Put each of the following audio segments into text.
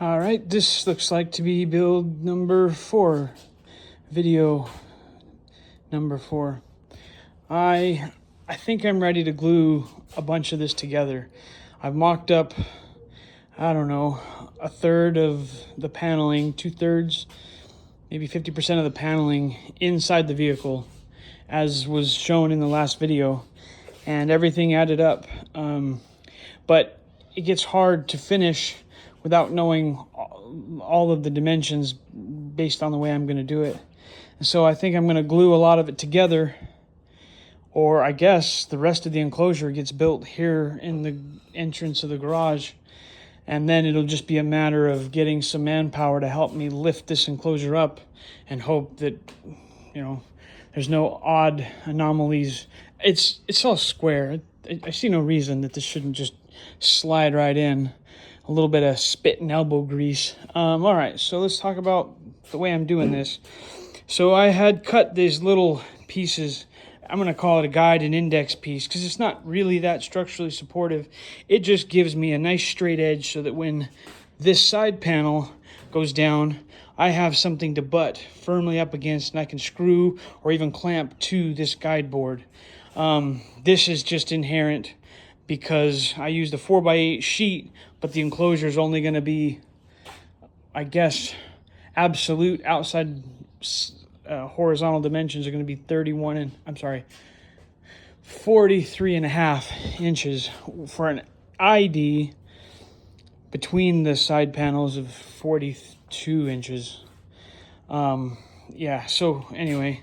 All right, this looks like to be build number 4, video number 4. I think I'm ready to glue a bunch of this together. I've mocked up, I don't know, a third of the paneling, 2/3, maybe 50% of the paneling inside the vehicle, as was shown in the last video, and everything added up. But it gets hard to finish without knowing all of the dimensions based on the way I'm going to do it. And so I think I'm going to glue a lot of it together, or I guess the rest of the enclosure gets built here in the entrance of the garage, and then it'll just be a matter of getting some manpower to help me lift this enclosure up and hope that, there's no odd anomalies. It's all square. I see no reason that this shouldn't just slide right in. A little bit of spit and elbow grease. All right, so let's talk about the way I'm doing this. So I had cut these little pieces. I'm going to call it a guide and index piece because it's not really that structurally supportive. It just gives me a nice straight edge so that when this side panel goes down, I have something to butt firmly up against, and I can screw or even clamp to this guide board. This is just inherent because I used a 4x8 sheet, but the enclosure is only going to be, I guess, absolute outside horizontal dimensions are going to be 43.5 inches for an ID between the side panels of 42 inches. So anyway,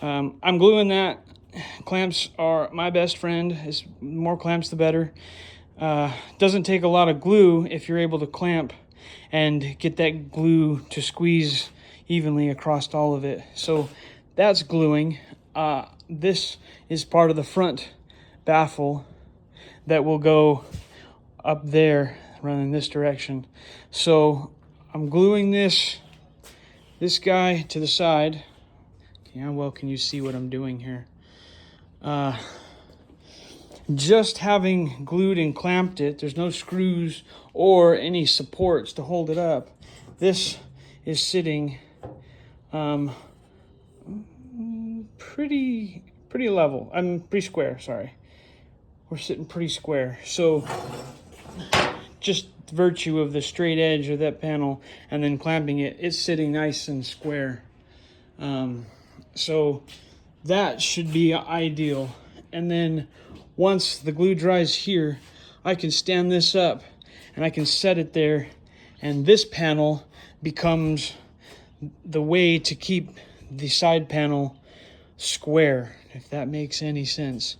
I'm gluing that. Clamps are my best friend. The more clamps, the better. Doesn't take a lot of glue if you're able to clamp and get that glue to squeeze evenly across all of it. So that's gluing. This is part of the front baffle that will go up there, running this direction. So I'm gluing this guy to the side. Okay, how well can you see what I'm doing here? Just having glued and clamped it, there's no screws or any supports to hold it up. This is sitting pretty level. I'm pretty square, sorry. We're sitting pretty square. So just virtue of the straight edge of that panel and then clamping it, it's sitting nice and square. So that should be ideal. And then once the glue dries here, I can stand this up and I can set it there, and this panel becomes the way to keep the side panel square, if that makes any sense.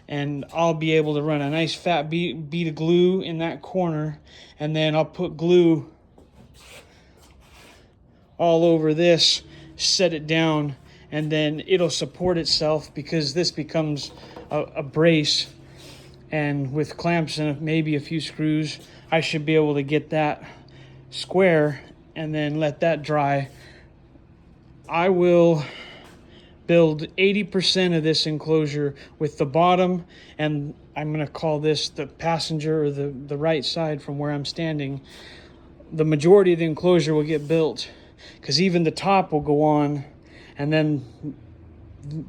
And I'll be able to run a nice fat bead of glue in that corner, and then I'll put glue all over this, set it down, and then it'll support itself because this becomes a brace. And with clamps and maybe a few screws, I should be able to get that square and then let that dry. I will build 80% of this enclosure with the bottom, and I'm going to call this the passenger, or the right side from where I'm standing. The majority of the enclosure will get built because even the top will go on, and then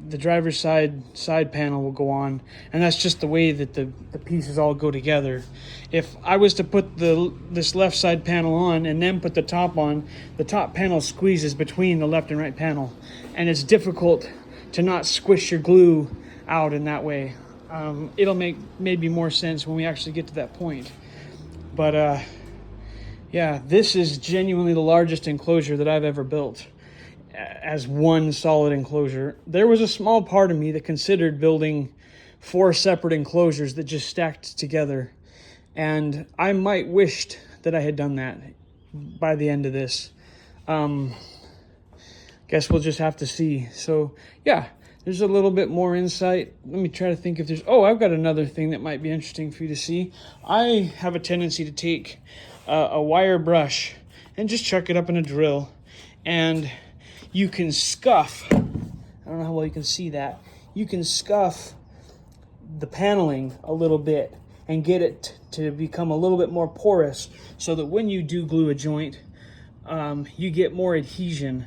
the driver's side panel will go on, and that's just the way that the pieces all go together. If I was to put this left side panel on and then put the top on, the top panel squeezes between the left and right panel, and it's difficult to not squish your glue out in that way. It'll make maybe more sense when we actually get to that point. But yeah, this is genuinely the largest enclosure that I've ever built as one solid enclosure. There was a small part of me that considered building 4 separate enclosures that just stacked together, and I might wished that I had done that by the end of this. Guess we'll just have to see. So yeah, there's a little bit more insight. Let me try to think if there's, I've got another thing that might be interesting for you to see. I have a tendency to take a wire brush and just chuck it up in a drill, and you can scuff, I don't know how well you can see that, you can scuff the paneling a little bit, and get it to become a little bit more porous so that when you do glue a joint, you get more adhesion.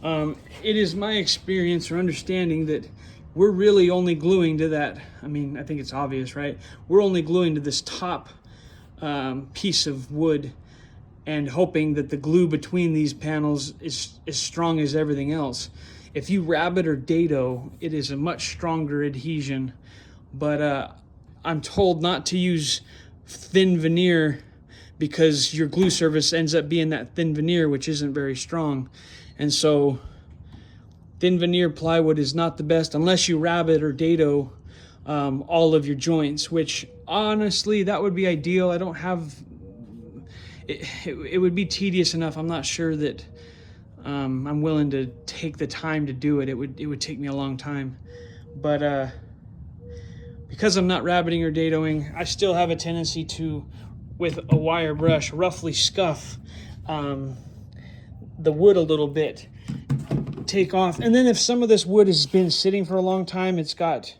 It is my experience or understanding that we're really only gluing to that. I mean, I think it's obvious, right? We're only gluing to this top piece of wood and hoping that the glue between these panels is as strong as everything else. If you rabbet or dado, it is a much stronger adhesion, but I'm told not to use thin veneer because your glue surface ends up being that thin veneer, which isn't very strong. And so thin veneer plywood is not the best unless you rabbet or dado all of your joints, which honestly, that would be ideal. I don't have, it would be tedious enough. I'm not sure that I'm willing to take the time to do it. It would take me a long time. But because I'm not rabbeting or dadoing, I still have a tendency to, with a wire brush, roughly scuff the wood a little bit, take off. And then if some of this wood has been sitting for a long time, it's got,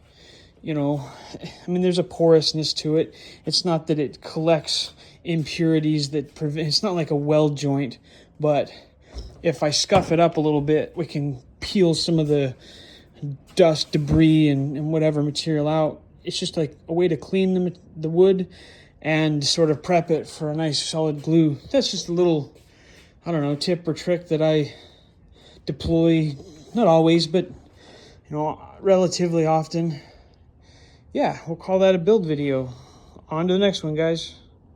you know, I mean, there's a porousness to it. It's not that it collects impurities that prevent, it's not like a weld joint, but if I scuff it up a little bit, we can peel some of the dust, debris, and whatever material out. It's just like a way to clean the wood and sort of prep it for a nice solid glue. That's just a little, I don't know, tip or trick that I deploy, not always, but, you know, relatively often. Yeah, we'll call that a build video. On to the next one, guys.